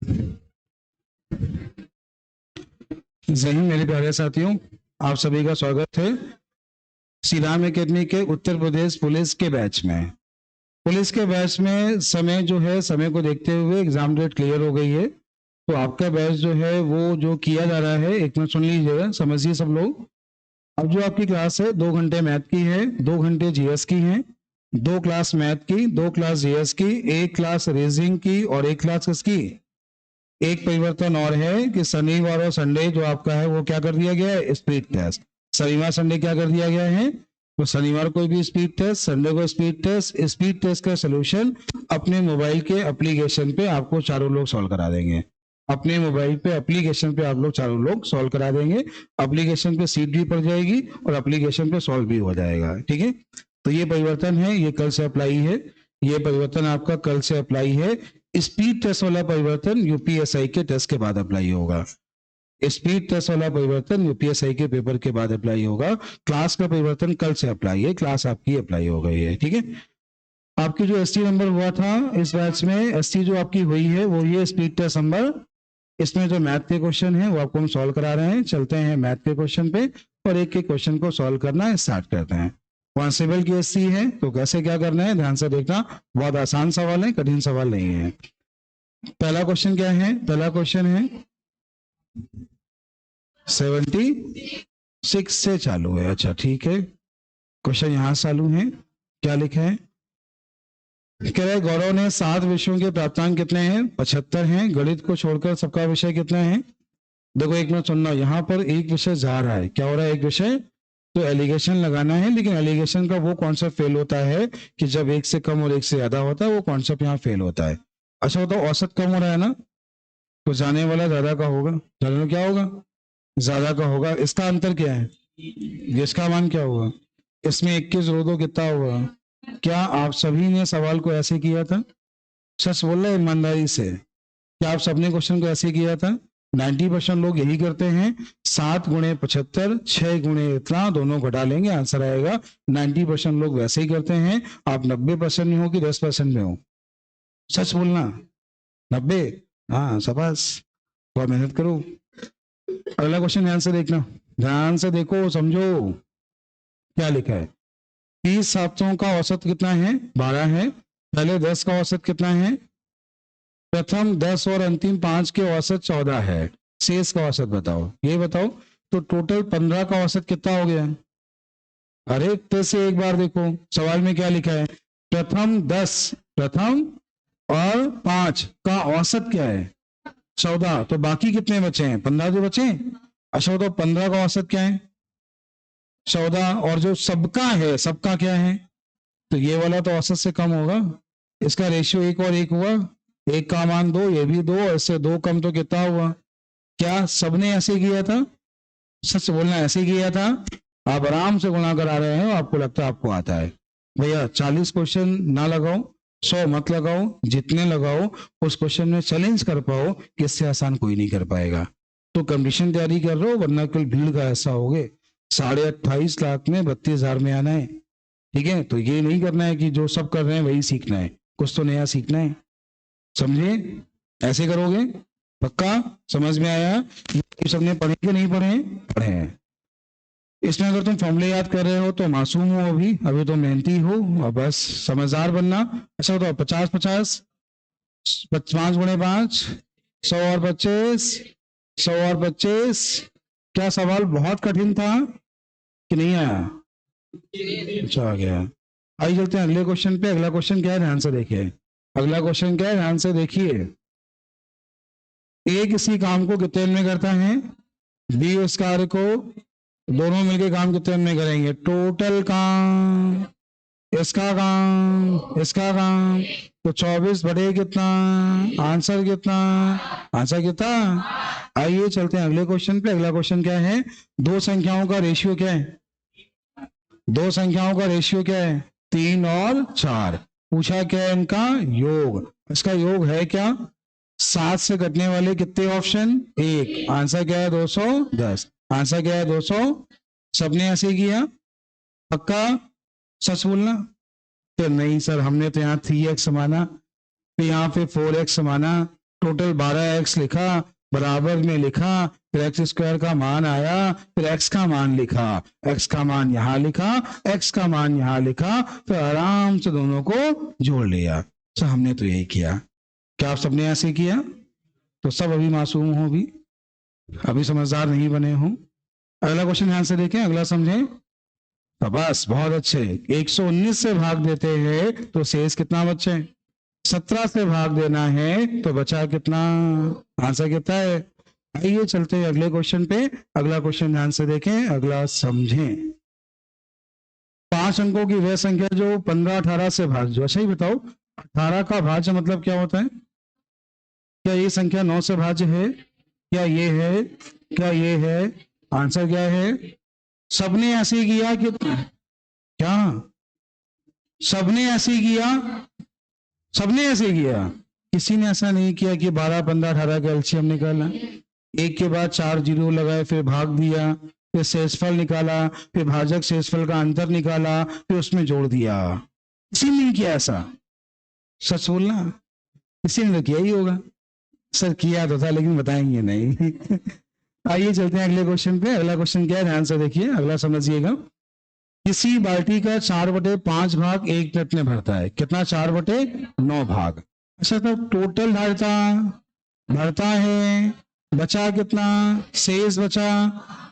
जय हिंद मेरे प्यारे साथियों, आप सभी का स्वागत है श्री राम एकेडमी के उत्तर प्रदेश पुलिस के बैच में। पुलिस के बैच में समय जो है, समय को देखते हुए एग्जाम डेट क्लियर हो गई है, तो आपका बैच जो है वो जो किया जा रहा है, एक मिनट सुन लीजिएगा, समझिए सब लोग। अब जो आपकी क्लास है 2 घंटे मैथ की है, 2 घंटे जीएस की है, 2 क्लास मैथ की, 2 क्लास जीएस की, 1 क्लास रीजनिंग की और 1 क्लास किसकी। एक परिवर्तन और है कि शनिवार और संडे जो आपका है वो क्या कर दिया गया है, स्पीड टेस्ट। शनिवार संडे क्या कर दिया गया है, तो शनिवार को भी स्पीड टेस्ट, संडे को स्पीड टेस्ट। स्पीड टेस्ट का सोल्यूशन अपने मोबाइल के एप्लीकेशन पे आपको चारों लोग सॉल्व करा देंगे। अपने मोबाइल पे एप्लीकेशन पे आप लोग चारों लोग सॉल्व करा देंगे। एप्लीकेशन पे सीट भी पड़ जाएगी और एप्लीकेशन पे सॉल्व भी हो जाएगा, ठीक है। तो ये परिवर्तन है, ये कल से अप्लाई है, ये परिवर्तन आपका कल से अप्लाई है। स्पीड टेस्ट वाला परिवर्तन यूपीएसआई के टेस्ट के बाद अप्लाई होगा। स्पीड टेस्ट वाला परिवर्तन यूपीएसआई के पेपर के बाद अप्लाई होगा। क्लास का परिवर्तन कल से अप्लाई है, क्लास आपकी अप्लाई हो गई है, ठीक है। आपकी जो एसटी नंबर हुआ था इस बैच में, एसटी जो आपकी हुई है वो ये स्पीड टेस्ट नंबर। इसमें जो मैथ के क्वेश्चन है वो आपको हम सॉल्व करा रहे हैं। चलते हैं मैथ के क्वेश्चन पे और एक एक क्वेश्चन को सॉल्व करना स्टार्ट करते हैं। कॉन्स्टेबल की एससी है तो कैसे क्या करना है ध्यान से देखना, बहुत आसान सवाल है, कठिन सवाल नहीं है। पहला क्वेश्चन क्या है, पहला क्वेश्चन है 76 से चालू है। अच्छा ठीक है, क्वेश्चन यहां चालू है, क्या लिखा है, कह रहे गौरव ने 7 विषयों के प्राप्तांक कितने हैं, 75 हैं। गणित को छोड़कर सबका विषय कितना है। देखो एक मिनट सुनना, यहाँ पर एक विषय जा रहा है, क्या हो रहा है, एक विषय, तो एलिगेशन लगाना है, लेकिन एलिगेशन का वो कॉन्सेप्ट फेल होता है कि जब 1 से कम और 1 से ज्यादा होता है, वो कॉन्सेप्ट यहाँ फेल होता है। अच्छा बताओ, औसत कम हो रहा है ना, तो जाने वाला ज्यादा का होगा, जाने वाला क्या होगा, ज्यादा का होगा। इसका अंतर क्या है, इसका मान क्या होगा, इसमें 21 रो दो कितना होगा। क्या आप सभी ने सवाल को ऐसे किया था, सच बोल रहे ईमानदारी से, क्या आप सबने क्वेश्चन को ऐसे किया था। 90% लोग यही करते हैं, 7 गुणे 75, 6 गुणे इतना, दोनों घटा लेंगे आंसर आएगा। 90% लोग वैसे ही करते हैं। आप 90% में हो कि 10% में हो, सच बोलना। 90, हाँ शाबाश, बहुत मेहनत करो। अगला क्वेश्चन ध्यान से देखना, ध्यान से देखो समझो क्या लिखा है। 30 हफ्तों का औसत कितना है, 12 है। पहले 10 का औसत कितना है, प्रथम 10 और अंतिम 5 के औसत 14 है। शेष का औसत बताओ, ये बताओ। तो टोटल 15 का औसत कितना हो गया। अरे फिर से एक बार देखो सवाल में क्या लिखा है, प्रथम 10, प्रथम और 5 का औसत क्या है, 14, तो बाकी कितने बचे हैं, 15 जो बचे। अच्छा तो 15 का औसत क्या है, 14, और जो सबका है, सबका क्या है, तो ये वाला तो औसत से कम होगा। इसका रेशियो 1 और 1 हुआ, 1 का मान 2, ये भी 2, इससे 2 कम तो कितना हुआ। क्या सबने ऐसे किया था, सच बोलना ऐसे किया था। आप आराम से गुणा करा रहे हैं, आपको लगता है आपको आता है। भैया 40 क्वेश्चन ना लगाओ, 100 मत लगाओ, जितने लगाओ उस क्वेश्चन में चैलेंज कर पाओ कि इससे आसान कोई नहीं कर पाएगा। तो कंडीशन तैयारी कर रहे हो, वरना कल भीड़ का ऐसा हो गए 28.5 लाख में 32,000 में आना है, ठीक है। तो ये नहीं करना है कि जो सब कर रहे हैं वही सीखना है, कुछ तो नया सीखना है, समझे। ऐसे करोगे, पक्का समझ में आया। ये सबने पढ़े कि नहीं पढ़े, पढ़े हैं। इसमें अगर तुम फॉर्मूले याद कर रहे हो तो मासूम हो, अभी तो मेहनती हो, और बस समझदार बनना। अच्छा तो 50-50, 5 गुणे 5, 100 और 25, 100 और 25। क्या सवाल बहुत कठिन था कि नहीं आया, अच्छा आ गया। आइए चलते हैं अगले क्वेश्चन पे। अगला क्वेश्चन क्या है, ध्यान से देखिए। अगला क्वेश्चन क्या है, ध्यान से देखिए। ए किसी काम को कितने में करता है, बी उस कार्य को, दोनों मिलकर काम कितने में करेंगे, टोटल काम, इसका काम, इसका काम, तो 24 बटे कितना, आंसर कितना, आंसर कितना। आइए चलते हैं अगले क्वेश्चन पे। अगला क्वेश्चन क्या है, दो संख्याओं का रेशियो क्या है, दो संख्याओं का रेशियो क्या है, 3 और 4। पूछा क्या है, इनका योग। इसका योग है क्या, 7 से घटने वाले कितने ऑप्शन, 1। आंसर क्या है 210, आंसर क्या है 200। सबने ऐसे किया, पक्का सच बोलना। तो नहीं सर, हमने तो यहाँ 3x माना, तो यहाँ पे 4x माना, टोटल 12x लिखा, बराबर में लिखा, फिर एक्स स्क्वायर का मान आया, फिर x का मान लिखा, x का मान यहाँ लिखा, x का मान यहाँ लिखा, फिर आराम से दोनों को जोड़ लिया। तो हमने तो यही किया। क्या आप सबने ऐसे किया? तो सब अभी मासूम हो, अभी समझदार नहीं बने हो। अगला क्वेश्चन ध्यान से देखें, अगला समझें। तो बस बहुत अच्छे। 119 से भाग देते हैं तो शेष कितना बचे? 17 से भाग देना है तो बचा कितना? आंसर कितना है? आइए चलते हैं अगले क्वेश्चन पे। अगला क्वेश्चन ध्यान से देखें, अगला समझें। 5 अंकों की वह संख्या जो 15 18 से भाज्य। अच्छा ही बताओ, 18 का भाज्य मतलब क्या होता है? क्या ये संख्या 9 से भाज्य है? क्या ये है? क्या ये है? आंसर क्या है? सबने ऐसे किया कि क्या सबने ऐसे किया? सबने ऐसे किया? किसी ने ऐसा नहीं किया कि 12 15 18 का एलसीएम निकाला, एक के बाद 4 जीरो लगाए, फिर भाग दिया, फिर शेषफल निकाला, फिर भाजक शेषफल का अंतर निकाला, फिर उसमें जोड़ दिया। किसी ने नहीं किया ऐसा। सच बोलना, किसी ने तो किया ही होगा। सर किया तो था लेकिन बताएंगे नहीं। आइए चलते हैं अगले क्वेश्चन पे। अगला क्वेश्चन क्या है, ध्यान से देखिए, अगला समझिएगा। किसी बाल्टी का 4/5 भाग 1 मिनट में भरता है। कितना? 4/9 भाग। अच्छा, तो टोटल भरता है, बचा कितना? शेष बचा।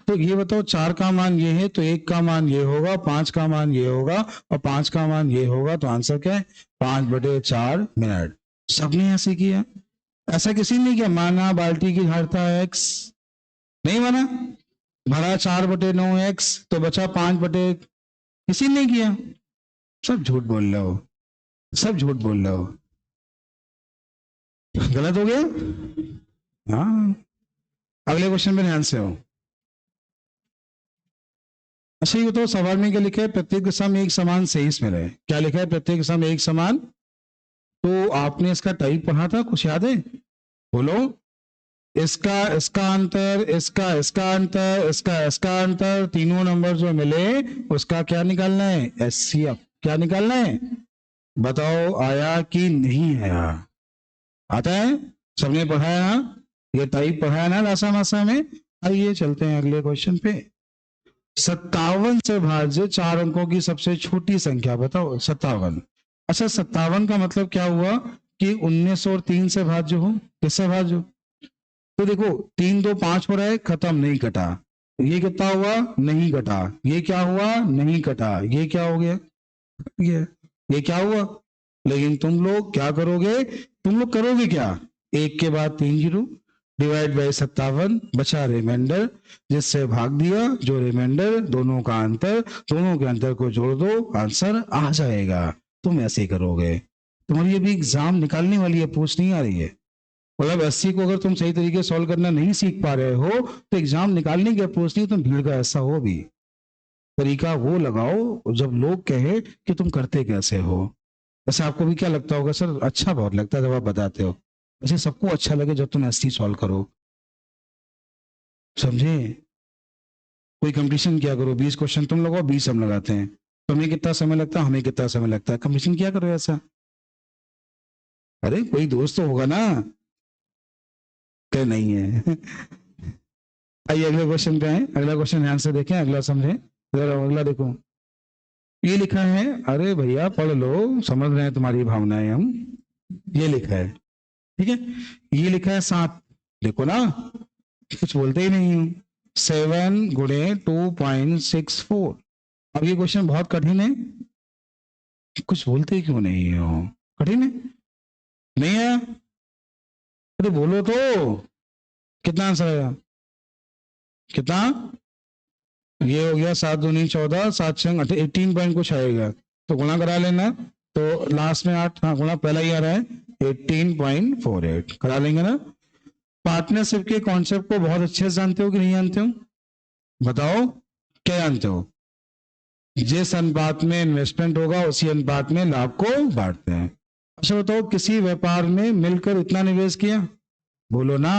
तो ये बताओ, 4 का मान ये है तो 1 का मान ये होगा, 5 का मान ये होगा और 5 का मान ये होगा। तो आंसर क्या है? 5/4 मिनट। सबने ऐसे किया? ऐसा किसी ने किया? माना बाल्टी की धारता x, नहीं माना, भरा 4/9x तो बचा 5/, किसी ने किया? सब झूठ बोल रहे हो, सब झूठ बोल रहे हो। गलत हो गया। हाँ, अगले क्वेश्चन पे ध्यान से हो। अच्छा ये बताओ, सवाल में क्या लिखा है? प्रत्येक सम एक समान शेष में रहे। क्या लिखा है? प्रत्येक सम एक समान। तो आपने इसका टाइप पढ़ा था, कुछ याद है? बोलो। इसका अंतर, इसका अंतर, इसका अंतर, तीनों नंबर जो मिले उसका क्या निकालना है? एचसीएफ। क्या निकालना है? बताओ, आया कि नहीं आया? आता है? सबने पढ़ाया ना? ये टाइप पढ़ाया ना लासा मासा में? आइए चलते हैं अगले क्वेश्चन पे। 57 से भाज्य 4 अंकों की सबसे छोटी संख्या बताओ। 57। अच्छा, 57 का मतलब क्या हुआ कि 19 और 3 से भाज्य हो। किससे भाज्य हो? तो देखो, 3 2 5 हो रहा है, खत्म, नहीं कटा। ये कितना हुआ? नहीं कटा। ये क्या हुआ? नहीं कटा। ये क्या हो गया? ये क्या हुआ? लेकिन तुम लोग क्या करोगे? तुम लोग करोगे क्या? 1 के बाद 3 जीरो, डिवाइड बाय 57, बचा रिमाइंडर, जिससे भाग दिया, जो रिमाइंडर, दोनों का अंतर, दोनों के अंतर को जोड़ दो, आंसर आ जाएगा। तुम ऐसे ही करोगे। तुम्हारी अभी एग्जाम निकालने वाली है, पोस्ट नहीं आ रही है। मतलब 80 को अगर तुम सही तरीके से सॉल्व करना नहीं सीख पा रहे हो तो एग्जाम निकालने की अप्रोच नहीं, तुम भीड़ का ऐसा हो भी तरीका वो लगाओ जब लोग कहे कि तुम करते कैसे हो। वैसे आपको भी क्या लगता होगा? सर अच्छा बहुत लगता है जब आप बताते हो। वैसे सबको अच्छा लगे जब तुम एसटी सॉल्व करो, समझे? कोई कंपटीशन क्या करो, 20 क्वेश्चन तुम लगाओ, 20 हम लगाते हैं। तुम्हें कितना समय लगता है, हमें कितना समय लगता है। कंपटीशन क्या करो ऐसा? अरे कोई दोस्त तो होगा ना? क्या नहीं है? आइए अगले क्वेश्चन पे आए। अगला क्वेश्चन ध्यान से देखें, अगला समझें। अगला देखो, ये लिखा है, अरे भैया पढ़ लो, समझ रहे हैं तुम्हारी भावनाएं हम। ये लिखा है, ठीक है, ये लिखा है 7। देखो ना, कुछ बोलते ही नहीं हूं। 7 गुणे 2.64। अब ये क्वेश्चन बहुत कठिन है, कुछ बोलते क्यों नहीं हो? कठिन है नहीं है? अरे बोलो तो, कितना आंसर आया? कितना? ये हो गया 7 दूनी 14, 7 छंग 18 पॉइंट कुछ आएगा, तो गुणा करा लेना। तो लास्ट में 8, हाँ गुणा पहला ही आ रहा है, 18.48 करा लेंगे ना। पार्टनरशिप के कॉन्सेप्ट को बहुत अच्छे से जानते हो कि नहीं जानते हो? बताओ, क्या जानते हो? जिस अनुपात में इन्वेस्टमेंट होगा उसी अनुपात में लाभ को बांटते हैं। अच्छा बताओ, किसी व्यापार में मिलकर इतना निवेश किया, बोलो ना।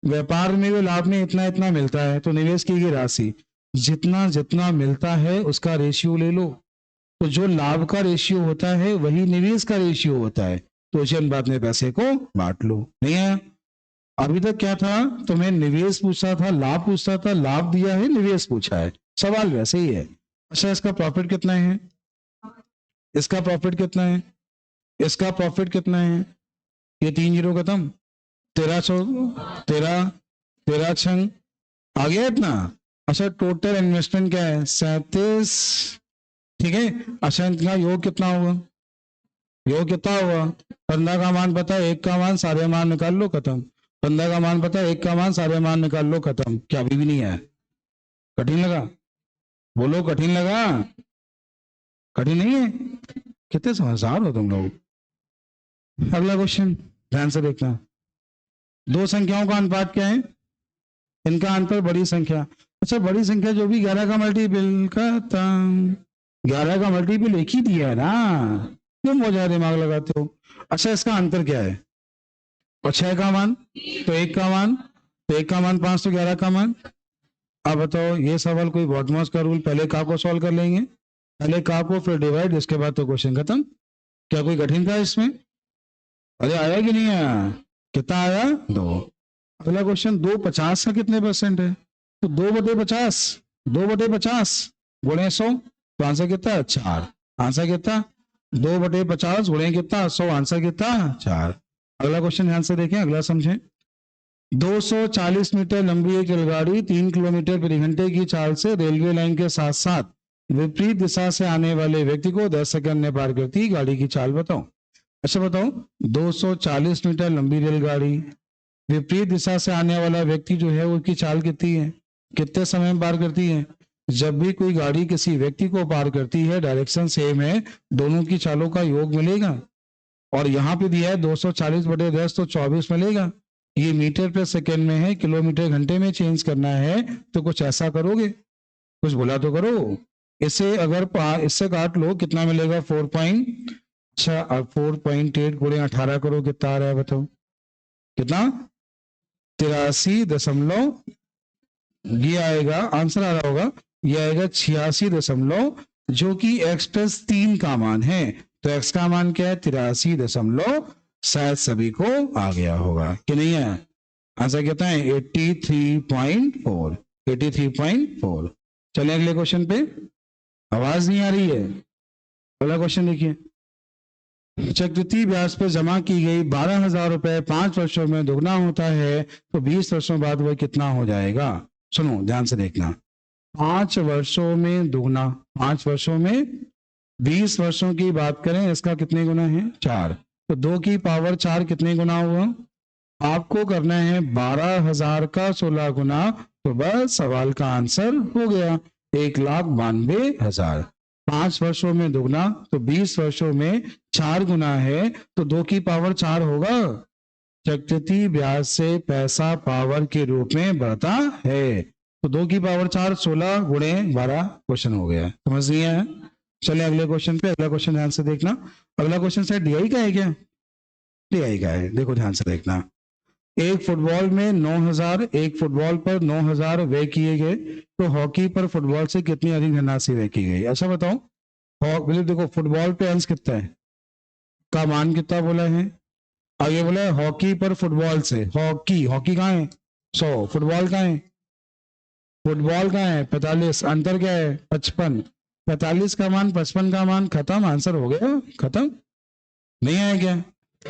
व्यापार में भी लाभ में इतना इतना मिलता है, तो निवेश की गई राशि जितना जितना मिलता है उसका रेशियो ले लो। तो जो लाभ का रेशियो होता है वही निवेश का रेशियो होता है। तो उसी अनुपात में पैसे को बांट लो। नहीं है? अभी तक क्या था, तुम्हें निवेश पूछा था, लाभ पूछा था, लाभ दिया है, निवेश पूछा है, सवाल वैसे ही है। अच्छा, इसका प्रॉफिट कितना है, इसका प्रॉफिट कितना है, इसका प्रॉफिट कितना है, ये 3 जीरो खत्म, 13 छंग आ गया इतना। अच्छा, टोटल इन्वेस्टमेंट क्या है, 37, ठीक है। अच्छा, इनका योग कितना होगा, योग कितना हुआ, 15 का मान पता है, 1 का मान, सारे मान निकाल लो, खत्म। 15 का मान पता है, 1 का मान, सारे मान निकाल लो, खत्म। क्या अभी भी नहीं है, कठिन लगा, बोलो कठिन लगा, कठिन नहीं है, कितने समझदार हो तुम लोग। अगला क्वेश्चन ध्यान से देखना, दो संख्याओं का अनुपात क्या है, इनका अंतर बड़ी संख्या। अच्छा, बड़ी संख्या जो भी 11 का मल्टीपल का 11 का मल्टीपल एक ही दिया है ना, क्यों बहुत ज्यादा दिमाग लगाते हो। अच्छा, इसका अंतर क्या है, और 6 का मान तो 1 का मान, तो 1 का मान 5 तो 11 का मान। अब बताओ, ये सवाल कोई बॉटमॉस का रूल, पहले का को सॉल्व कर लेंगे, पहले का को फिर डिवाइड, इसके बाद तो क्वेश्चन खत्म। क्या कोई कठिन था इसमें, अरे आया कि नहीं आया, कितना आया, 2। अगला क्वेश्चन, 250 का कितने परसेंट है, तो 2/50, 2/50 गुणे 100, तो आंसर कितना है, 4। आंसर कितना, 2/50 गुणे कितना, 100, आंसर कितना, 4। अगला क्वेश्चन ध्यान से देखें, अगला समझें। 240 मीटर लंबी एक रेलगाड़ी 3 किलोमीटर प्रति घंटे की चाल से रेलवे लाइन के साथ साथ विपरीत दिशा से आने वाले व्यक्ति को 10 सेकंड में पार करती है, गाड़ी की चाल बताओ। अच्छा बताओ, 240 मीटर लंबी रेलगाड़ी, विपरीत दिशा से आने वाला व्यक्ति जो है उसकी चाल कितनी है, कितने समय में पार करती है। जब भी कोई गाड़ी किसी व्यक्ति को पार करती है, डायरेक्शन सेम है, दोनों की चालों का योग मिलेगा। और यहाँ पे दिया है 240/10 तो 24 मिलेगा। ये मीटर पर सेकेंड में है, किलोमीटर घंटे में चेंज करना है, तो कुछ ऐसा करोगे, कुछ बोला तो करो। इसे अगर इससे काट लो, कितना मिलेगा, 4. अच्छा, अब 4.8 गुणे 18 करो, कितना आ रहा है बताओ, कितना, 83 ये आएगा, आंसर आ रहा होगा, ये आएगा 86 जो कि x+3 का मान है। तो x का मान क्या है, 83 शायद सभी को आ गया होगा कि नहीं है। आंसर कितना है, 83.4, 83.4। चलिए अगले क्वेश्चन पे, आवाज नहीं आ रही है, अगला क्वेश्चन देखिए। चक्रवृद्धि ब्याज पर जमा की गई 12,000 रुपए 5 वर्षों में दुगना होता है, तो 20 वर्षों बाद वह कितना हो जाएगा। सुनो ध्यान से देखना, 5 वर्षों में दुगना, 5 वर्षों में, 20 वर्षों की बात करें, इसका कितने गुना है, 4, तो 2 की पावर 4 कितने गुना हुआ, आपको करना है 12,000 का 16 गुना, तो बस सवाल का आंसर हो गया, 1,92,000। 5 वर्षों में दुगना, तो 20 वर्षों में 4 गुना है, तो 2 की पावर 4 होगा। चक्रवृद्धि ब्याज से पैसा पावर के रूप में बढ़ता है, तो 2 की पावर 4, 16 गुणे 12, क्वेश्चन हो गया, समझ नहीं आया। चलिए अगले क्वेश्चन पे, अगला क्वेश्चन ध्यान से देखना। अगला क्वेश्चन शायद डीआई का है क्या, डीआई का है, देखो ध्यान से देखना। एक फुटबॉल में 9,000, एक फुटबॉल पर 9,000 व्यय किए गए, तो हॉकी पर फुटबॉल से कितनी अधिक धनराशि व्यय की गई। अच्छा बताओ, देखो फुटबॉल पे अंश कितना है, का मान कितना बोला है, आगे बोला है हॉकी पर फुटबॉल से, हॉकी, हॉकी कहाँ है 100, फुटबॉल कहाँ है, फुटबॉल कहाँ है 45, अंतर क्या है 55, 45 का मान 55 का मान, खत्म, आंसर हो गया, खत्म। नहीं आया क्या,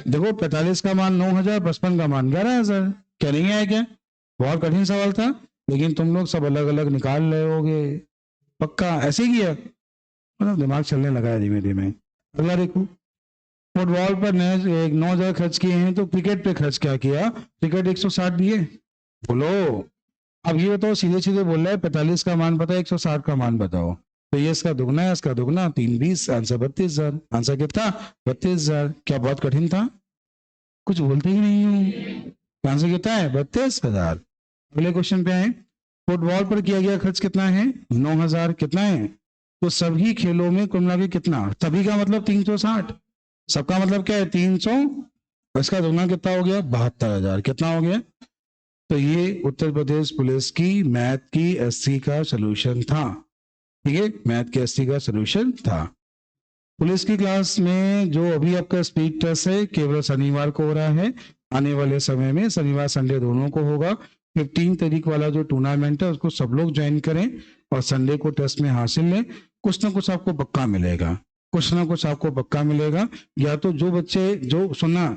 देखो 45 का मान 9,000, 55 का मान 11,000, क्या नहीं आया क्या, बहुत कठिन सवाल था, लेकिन तुम लोग सब अलग अलग निकाल रहे होगे, पक्का ऐसे ही किया, मतलब दिमाग चलने लगा है धीमे धीमे। अगला देखो, फुटबॉल पर 9,000 खर्च किए हैं, तो क्रिकेट पे खर्च क्या किया, क्रिकेट 160 दिए, बोलो। अब ये बताओ, सीधे सीधे बोल रहा है 45 का मान पता है, 160 का मान बताओ, तो ये इसका दुगना है, इसका दुगना, 3 20, आंसर 32,000, आंसर कितना 32,000। क्या बहुत कठिन था, कुछ बोलते ही नहीं हूँ, आंसर कितना है 32,000। अगले क्वेश्चन पे आए, फुटबॉल पर किया गया खर्च कितना है 9,000, कितना है, तो सभी खेलों में कुल मिला के कितना, सभी का मतलब 360, सबका मतलब क्या है 300, इसका दुगना कितना हो गया 72,000, कितना हो गया। तो ये उत्तर प्रदेश पुलिस की मैथ की एससी का सोल्यूशन था, ठीक है, मैथ के एससी का सोल्यूशन था। पुलिस की क्लास में जो अभी आपका स्पीड टेस्ट है केवल शनिवार को हो रहा है, आने वाले समय में शनिवार संडे दोनों को होगा। 15 तारीख वाला जो टूर्नामेंट है उसको सब लोग ज्वाइन करें और संडे को टेस्ट में हासिल लें। कुछ ना कुछ आपको पक्का मिलेगा, कुछ ना कुछ आपको पक्का मिलेगा। या तो जो बच्चे जो सुना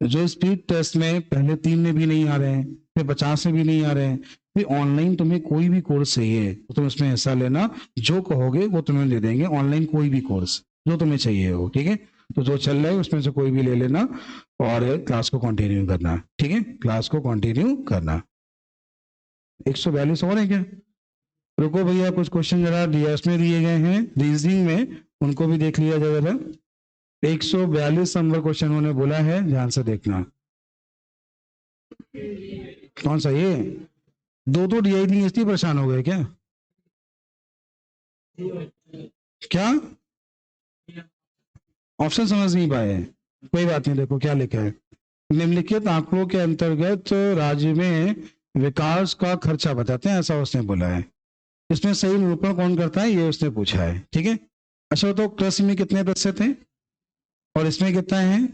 जो स्पीड टेस्ट में पहले 3 में भी नहीं आ रहे हैं, फिर 50 में भी नहीं आ रहे हैं, फिर ऑनलाइन तुम्हें कोई भी कोर्स चाहिए तो तुम इसमें हिस्सा लेना, जो कहोगे वो तुम्हें दे देंगे। ऑनलाइन कोई भी कोर्स जो तुम्हें चाहिए हो, ठीक है। तो जो चल रहा है उसमें से कोई भी ले लेना और क्लास को कंटिन्यू करना, ठीक है, क्लास को कंटिन्यू करना। 142 और है क्या? रुको भैया, कुछ क्वेश्चन जरा डीएस में दिए गए हैं रीजनिंग में, उनको भी देख लिया जाए जरा। 142 नंबर क्वेश्चन उन्होंने बोला है, ध्यान से देखना। कौन सा ये? दो डीआई नहीं, इसलिए परेशान हो गए क्या? क्या ऑप्शन समझ नहीं पाए? कोई बात नहीं, देखो क्या लिखा है। निम्नलिखित आंकड़ों के अंतर्गत राज्य में विकास का खर्चा बताते हैं, ऐसा उसने बोला है। इसमें सही निरूपण कौन करता है ये उसने पूछा है, ठीक है। अच्छा, तो कृषि में कितने प्रतिशत है और इसमें कितना है,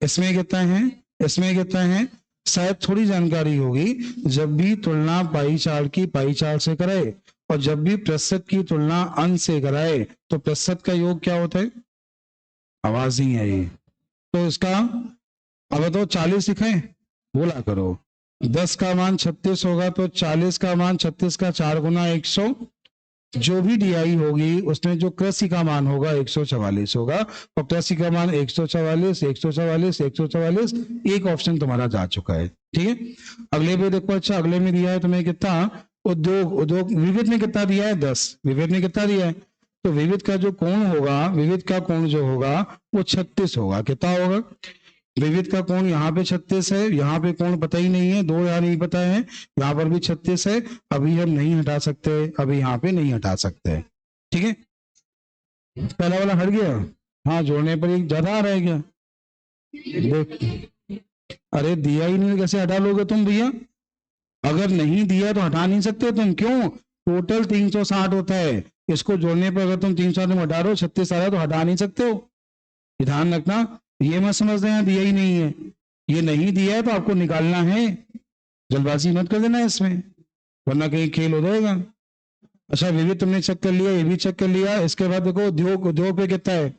इसमें कितना है, इसमें कितना है? शायद थोड़ी जानकारी होगी। जब भी तुलना पाई चार्ट की पाई चार्ट से कराए और जब भी प्रतिशत की तुलना अंश से कराए तो प्रतिशत का योग क्या होता है? आवाज नहीं आई तो इसका अब तो 40 लिखे, बोला करो। 10 का मान 36 होगा तो 40 का मान 36 का 4 गुना 100। जो भी डीआई होगी उसमें जो कृषि का मान होगा 144 होगा और कृषि का मान 144, 144, 144। एक ऑप्शन तुम्हारा जा चुका है, ठीक है। अगले पे देखो। अच्छा, अगले में दिया है तुम्हें कितना? उद्योग विविध में कितना दिया है? 10। विविध में कितना दिया है? तो विविध का जो कोण होगा, विविध का कोण जो होगा वो 36 होगा। कितना होगा? विविध का कोण यहाँ पे 36 है, यहाँ पे कोण पता ही नहीं है, 2 यहाँ नहीं पता है, यहाँ पर भी 36 है। अभी हम नहीं हटा सकते, अभी यहाँ पे नहीं हटा सकते, ठीक है। पहला वाला हट गया। हाँ, जोड़ने पर एक ज्यादा आ रहा है क्या? देख, अरे दिया ही नहीं, कैसे हटा लोगे तुम भैया? अगर नहीं दिया तो हटा नहीं सकते तुम। क्यों? टोटल 360 होता है, इसको जोड़ने पर अगर तुम 360 में हटा रहे हो 36 आ रहा है तो हटा नहीं सकते हो। ध्यान रखना, ये मत समझ देना दिया ही नहीं है। ये नहीं दिया है तो आपको निकालना है, जल्दबाजी मत कर देना इसमें, वरना कहीं खेल हो जाएगा। अच्छा, विविध तुमने चेक कर लिया, ये भी चेक कर लिया। इसके बाद देखो उद्योग, उद्योग पे कितना है?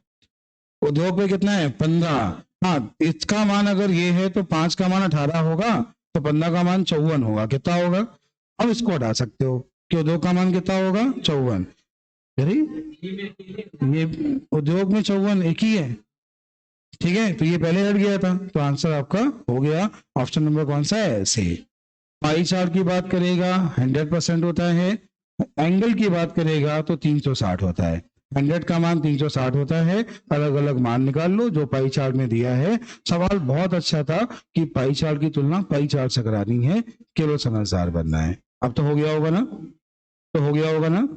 उद्योग पे कितना है? 15। हाँ, इसका मान अगर ये है तो 5 का मान 18 होगा तो 15 का मान 54 होगा। कितना होगा? अब इसको हटा सकते हो कि उद्योग का मान कितना होगा? 54। अरे ये उद्योग में 54 एक ही है, ठीक है। तो ये पहले हट गया था, तो आंसर आपका हो गया ऑप्शन नंबर कौन सा है? सी। पाई चार्ट की बात करेगा 100% होता है, एंगल की बात करेगा तो 360 होता है। 100 का मान 360 होता है। अलग अलग मान निकाल लो जो पाई चार्ट में दिया है। सवाल बहुत अच्छा था कि पाई चार्ट की तुलना पाई चार्ट से करानी है, केवल समझदार बनना है। अब तो हो गया होगा ना? तो हो गया होगा ना?